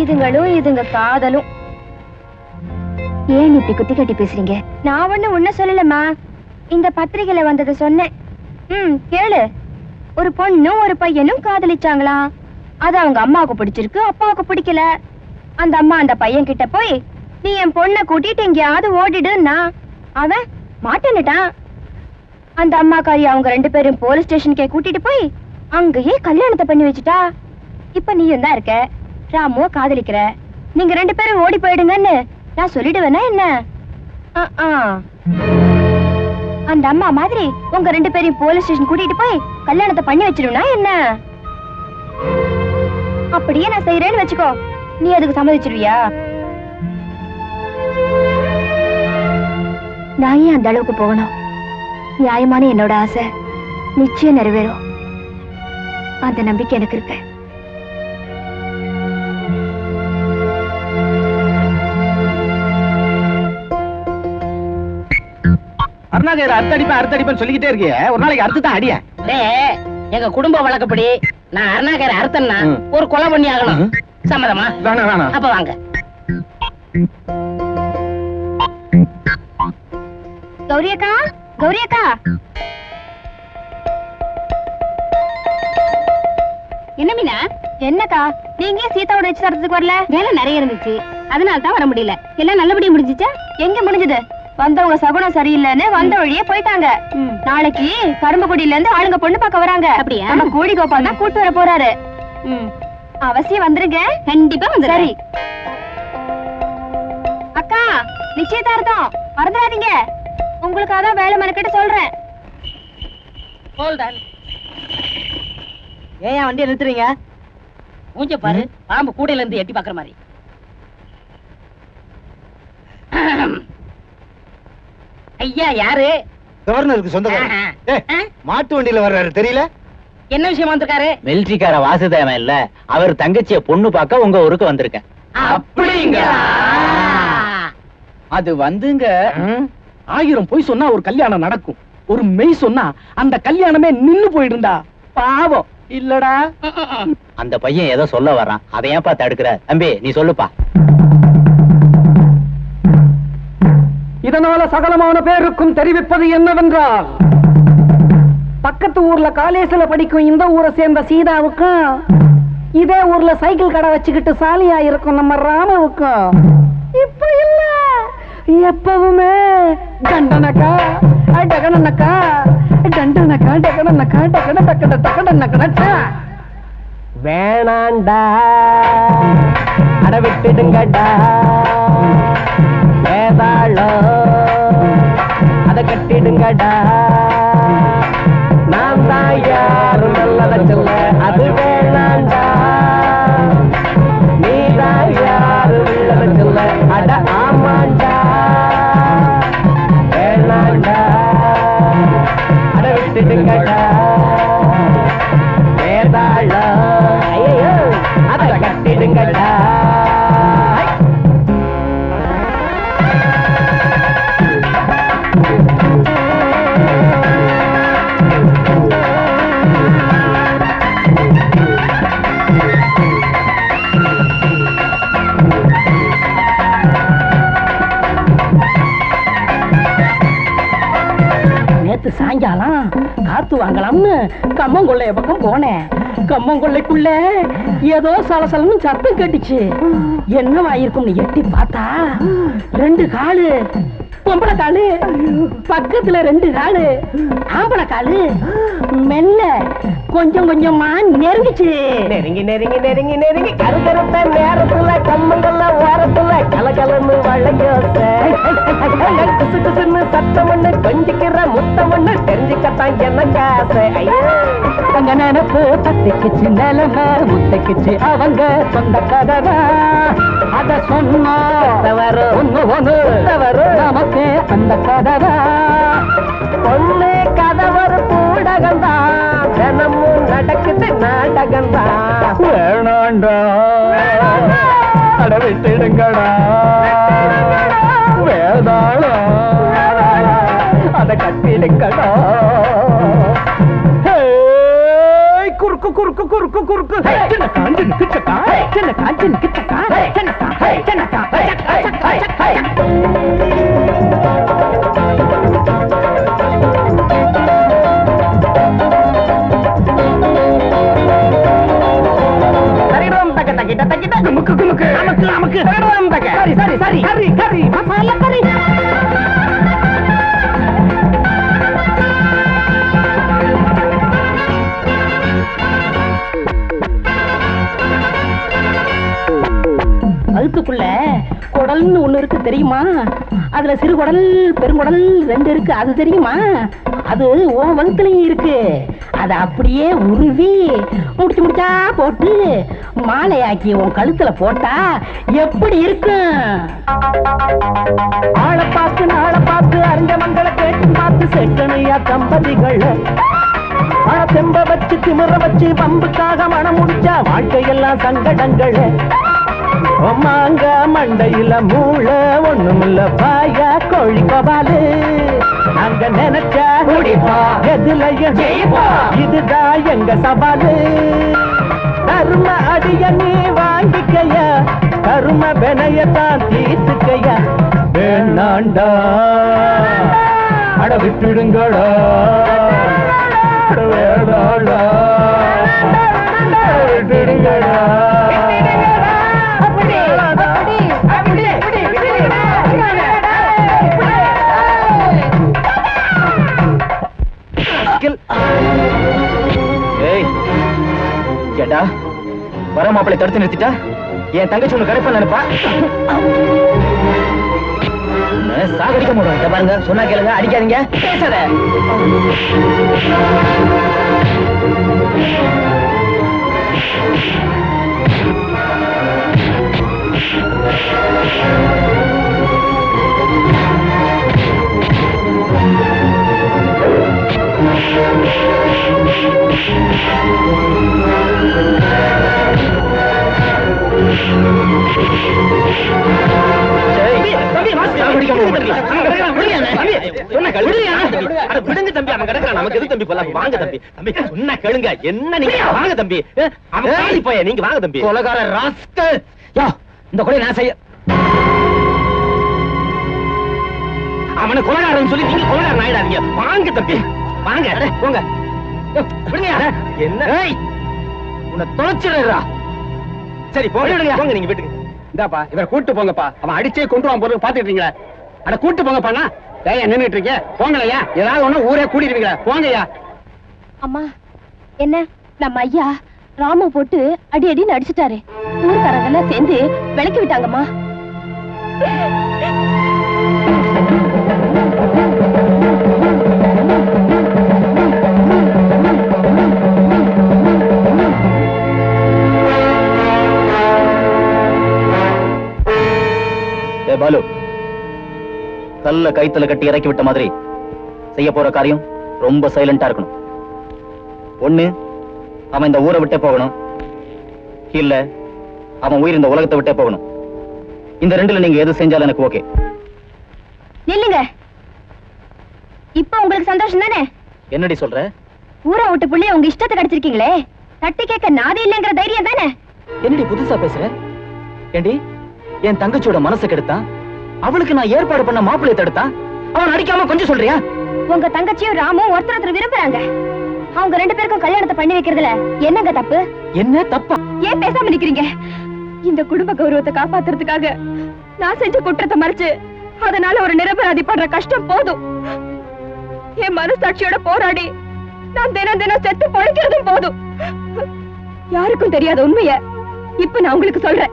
இதுங்களும் இதுங்க காதலும். ஏன் இப்படி குத்தி கட்டி பேசுறீங்க? நான் ஒண்ணு உன்ன சொல்லலம்மா, இந்த பத்திரிகையில வந்ததை சொன்னேன். கேளு. ஒரு பொண்ணும் ஒரு பையனும் காதலிச்சாங்களாம். அது அவங்க அம்மாவுக்கு பிடிச்சிருக்கு, அப்பாவுக்கு பிடிக்கல. அந்த அம்மா அந்த பையன் கிட்ட போய் நீ என் பொண்ணை கூட்டிட்டு எங்கேயாவது ஓடிடுன்னா அவன் மாட்டேன்னுட்டான். அந்த அம்மாக்காரி அவங்க 2 பேரும் போலீஸ் ஸ்டேஷனுக்கே கூட்டிட்டு போய் அங்கேயே கல்யாணத்தை பண்ணி வச்சுட்டா. இப்ப நீயும் தான் இருக்க, ராமுவ காதலிக்கிற. நீங்க 2 பேரும் ஓடி போயிடுங்கன்னு நான் சொல்லிடுவேனா என்ன? அந்த அம்மா மாதிரி உங்க 2 பேரையும் போலீஸ் ஸ்டேஷன் கூட்டிட்டு போய் கல்யாணத்தை பண்ணி வச்சிருவா என்ன? அப்படியே நான் செய்யறேன்னு வச்சுக்கோ, நீ அதுக்கு சம்மதிச்சிருவியா? நான் ஏன் அந்த அளவுக்கு போகணும்? நியாயமான என்னோட ஆசை நிச்சயம் நிறைவேறும். அந்த நம்பிக்கை எனக்கு இருக்கு. அருணாகர் அறுத்தடிப்பேன் சொல்லிக்கிட்டே இருக்கிய, ஒரு நாளைக்கு அறுத்து தான் அடிய. எங்க குடும்ப வழக்கப்படி நான் அருணாகர் அறுத்தன்னா ஒரு கொலை பண்ணி ஆகணும். சம்மதமா? வேணாம். அப்ப வாங்க. கௌரியக்கா, கௌரியக்கா. என்ன மீனா? என்னக்கா, நீங்க சீதாவோட நிச்சயதார்த்தத்துக்கு வரல? வேலை நிறைய இருந்துச்சு, அதனால தான் வர முடியல. எல்லாம் நல்லபடியா முடிஞ்சிச்சா? எங்க முடிஞ்சது? வந்தவங்க சகுனம் சரியில்லைன்னு வந்த வழியே போயிட்டாங்க. நாளைக்கு கரும்புக்குடியில இருந்து ஆளுங்க பொண்ணு பார்க்க வராங்க. அப்படியா? நம்ம கோடி கோபால் தான் கூட்டு வர போறாரு. அவசியம் வந்துருங்க. கண்டிப்பா வந்து. சரி அக்கா, நிச்சயதார்த்தம் மறந்துடாதீங்க. உங்களுக்கு அதான் வேலை மனக்கிட்ட சொல்றேன். ஏன் வண்டியை நிறுத்துறீங்க? மூஞ்ச பாரு, பாம்பு கூடையில இருந்து எட்டி பாக்குற மாதிரி. ஐயா யாரு? கவர்னருக்கு சொந்தக்காரர். மாட்டு வண்டியில வர்றாரு, தெரியல? என்ன விஷயம் வந்திருக்காரு? மிலிட்டரிக்கார வாசுதேவன் இல்ல, அவர் தங்கச்சிய பொண்ணு பார்க்க உங்க ஊருக்கு வந்திருக்கேன். அப்படிங்க? அது வந்துங்க, 1000 பொய் சொன்னா ஒரு கல்யாணம் நடக்கும், ஒரு மெய் சொன்னா அந்த கல்யாணமே நின்னு போயிடுண்டா. பாவம் இல்லடா. அந்த பையன் ஏதோ சொல்ல வர்றான், அதை ஏன்பா தடுக்கிற? தம்பி நீ சொல்லுப்பா. இதனால சகலமான பேருக்கும் தெரிவிப்பது என்னவென்றால், பக்கத்து ஊர்ல காலேஜ்ல படிக்கும் இந்த ஊரை சேர்ந்த சீதாவுக்கும், இதே ஊர்ல சைக்கிள் கடை வச்சுக்கிட்டு சாலியா இருக்கும் நம்ம ராமவுக்கும் இப்ப இல்ல எப்பவுமே தண்டனக்கா டகனக்கா தண்டனக்கா டகனக்கா டகன டக்கட டகனக்கா. வேணாண்டா, அட விட்டுடுங்கடா, வேதாளோ அத கட்டிடுங்கடா. நான் தான் யாரும் நல்லத சொல்ல, அது வேணாண்டா. நீ தான் யாரும் நல்லத சொல்ல, அட ஆமாண்டா. வேணாண்டா, அட விட்டுடுங்கடா, வேதாளோ ஐயோ அத கட்டிடுங்கடா. சாயங்காலம் காத்து வாங்கலாம்னு கம்மங்கொள்ளைய பக்கம் போனேன். கம்மங்கொள்ளைக்குள்ள ஏதோ சலசலன்னு சத்தம் கேட்டுச்சு. என்னவாயிருக்கும்னு எட்டி பார்த்தா 2 காலு பொம்பளை காலு, பக்கத்துல 2 காலு ஆம்பளை காலு. மெல்ல கொஞ்சம் கொஞ்சமா நெருங்கிச்சு. நெருங்கி நெருங்கி நெருங்கி நெருங்கி கருத்தருத்த நேரத்துல கம்மங்கள்ல ஓரத்துல கலகலன்னு வளையோச சத்தம் ஒண்ணு கொஞ்சிக்கிற முத்தம் ஒண்ணு தெரிஞ்சுக்கத்தான் எனக்கு ஆசை. அங்க நினைப்பு தத்திக்குச்சு, நிலைமை முத்தைக்குச்சு, அவங்க சொந்த கதவை அத சொன்னா ஒண்ணு ஒண்ணு நமக்கு அந்த கதவை. பொண்ணு கதவரு கூடகந்தான், தினமும் நடக்குது நாடகந்தான். வேணாண்டா, அட விட்டுடுங்கடா, வேதாளா அத கட்டிடுங்கடா. குறுக்கு குறுக்கு குறுக்கு குறுக்கு சின்ன காஞ்சன் கிச்சக்கா சின்ன காஞ்சன் கிச்சக்கா சின்னக்கா சின்னக்கா சக்கா சக்கா சக்கா அதுக்குள்ள குடல்னு ஒண்ணு இருக்கு தெரியுமா? அதுல சிறு குடல் பெருங்குடல் 2 இருக்கு, அது தெரியுமா? அது உன் வகுத்துலயும் இருக்கு. அத அப்படியே உருவி முடிச்சு முடிச்சா போட்டு மாலையாக்கி உன் கழுத்துல போட்டா எப்படி இருக்கும்? ஆளை பார்த்து அறிஞ்ச மங்களை கேட்டு பார்த்து செட்டனையா தம்பதிகள் தெம்ப வச்சு திமிர வச்சு பம்புக்காக மனம் முடிச்சா வாழ்க்கையெல்லாம் சங்கடங்கள். மாங்க மண்டையில மூளை ஒண்ணுமில்ல பாயா கோழி கபாலு அங்க நினைச்சா குடிப்பா எதுலையும் ஜெயிப்பா இதுதான் எங்க சவாலு. கரும அடிய நீ வாங்கிக்கைய கரும வினையத்தான் தீர்த்துக்கைய வேணாண்டா அட விட்டுடுங்களா வேணாண்டா விட்டுடுங்களா. ஏண்டா வர மாப்பிளை தடுத்து நிறுத்திட்டா என் தங்கச்சி ஒண்ணு கிடைப்பா நினைப்பா சாகடிக்க முடியும். பாருங்க சொன்னா கேளுங்க, அடிக்காதீங்க, பேசாத. அவனை கொலகாரன் சொல்லி நீங்க கொலகாரன் ஆயிடாதீங்க. வாங்க தம்பி வாங்க போங்க. என்ன உன்னை தொலைச்சிடுறா. சரி போங்க போங்க நீங்க வீட்டுக்கு. இந்தாப்பா இவரை கூட்டு போங்கப்பா. அவன் அடிச்சே கொண்டு வான் போறது பாத்துக்கிட்டீங்களா? அட கூட்டு போங்கப்பா. ஏன் நின்னுட்டு இருக்கீங்க? போங்களையா, ஏதாவது ஒண்ணு ஊரே கூட்டிடுவீங்களா? போங்கய்யா. அம்மா என்ன நம்ம ஐயா ராம போட்டு அடி அடின்னு அடிச்சுட்டாரு. ஊர்க்காரங்க எல்லாம் சேர்ந்து விளக்கி விட்டாங்கம்மா. பாலு, கல்ல கைத்துல கட்டி இறக்கி விட்ட மாதிரி செய்ய போற காரியம் ரொம்ப சைலண்டா இருக்கணும். ஒண்ணு அவன் இந்த ஊரை விட்டே போகணும், இல்ல அவன் உயிர் இந்த உலகத்தை விட்டே போகணும். இந்த ரெண்டுல நீங்க எது செஞ்சாலும் எனக்கு ஓகே. நில்லுங்க. இப்ப உங்களுக்கு சந்தோஷம் தானே? என்னடி சொல்ற? ஊரை விட்டு புள்ளிய உங்க இஷ்டத்தை கிடைச்சிருக்கீங்களே, தட்டி கேட்க நாதி இல்லைங்கிற தைரியம் தானே? என்னடி புதுசா பேசுற? ஏண்டி என் தங்கச்சியோட மனசை கெடுத்தான், அவளுக்கு நான் ஏற்பாடு பண்ண மாப்பிள்ளையை தடுத்தான், அவன் அடிக்காம கொஞ்சம் சொல்றியா? உங்க தங்கச்சியும் ராமும் ஒருத்தர் விரும்புறாங்க. அவங்க 2 பேருக்கும் கல்யாணத்தை பண்ணி வைக்கிறதுல என்னங்க தப்பு? என்ன தப்பா? ஏன் பேசாம நிக்கிறீங்க? இந்த குடும்ப கௌரவத்தை காப்பாத்துறதுக்காக நான் செஞ்ச குற்றத்தை மறைச்சு அதனால ஒரு நிரபராதி படுற கஷ்டம் போதும். என் மனசாட்சியோட போராடி நான் தினம் தினம் செத்து பொழைக்கிறதும் போதும். யாருக்கும் தெரியாத உண்மைய இப்ப நான் உங்களுக்கு சொல்றேன்.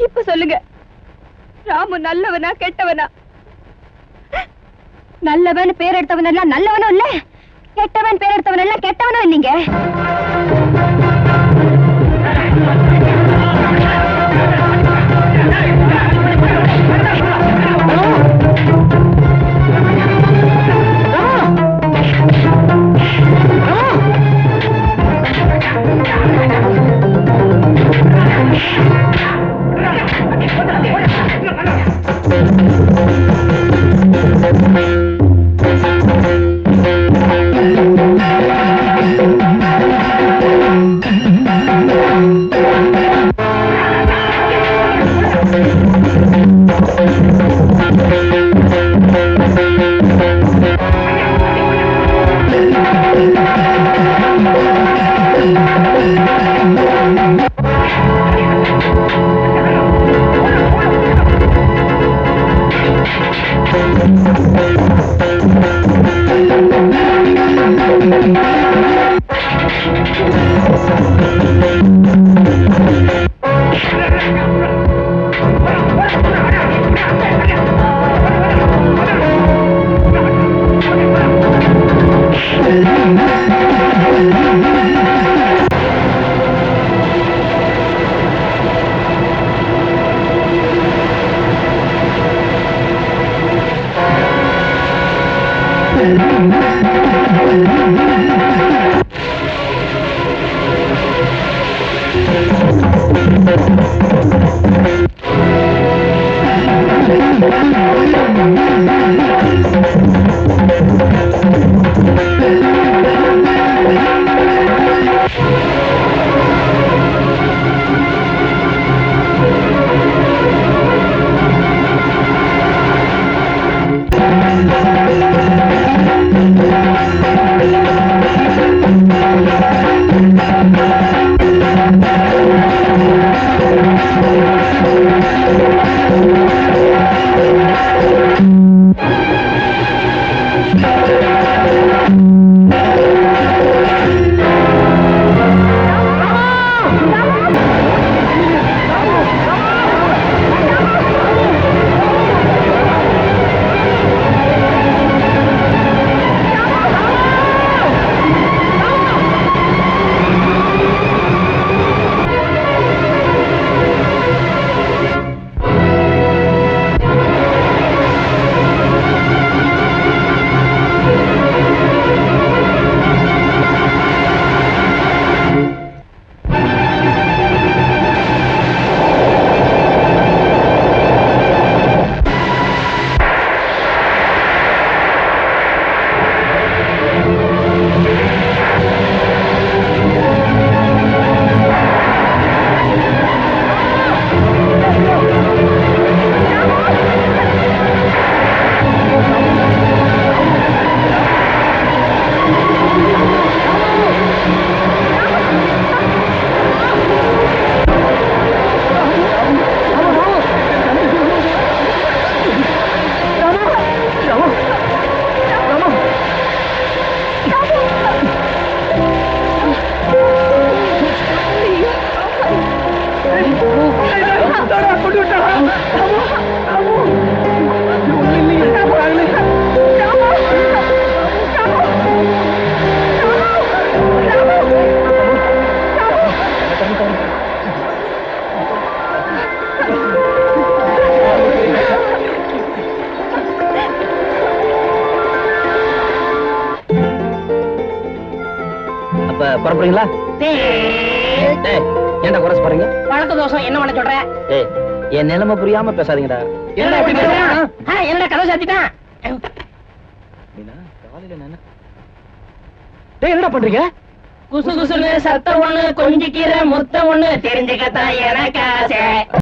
இப்ப சொல்லுங்க, ராமு நல்லவனா கெட்டவனா? நல்லவன் பேர் எடுத்தவன் எல்லாம் நல்லவனும் இல்ல, கெட்டவன் பேர் எடுத்தவன் எல்லாம் கெட்டவனும் இல்லைங்க. அப்ப புறப்படுறீங்களா? ஏன்டா குறைச்சு பாருங்க? பழக்க தோஷம் என்ன பண்ண சொல்ற? ஏய், என் நிலைமை புரியாம பேசாதீங்கடா. என்ன இப்படி பேசுற? என்ன கதை சாத்திட்டான்? காலையில என்ன? டேய், என்னடா பண்றீங்க? குசு குசுன்னு சத்தம் ஒண்ணு, கொஞ்சிக்கிற முத்தம் ஒண்ணு, தெரிஞ்சுக்கத்தான் எனக்கு ஆசை.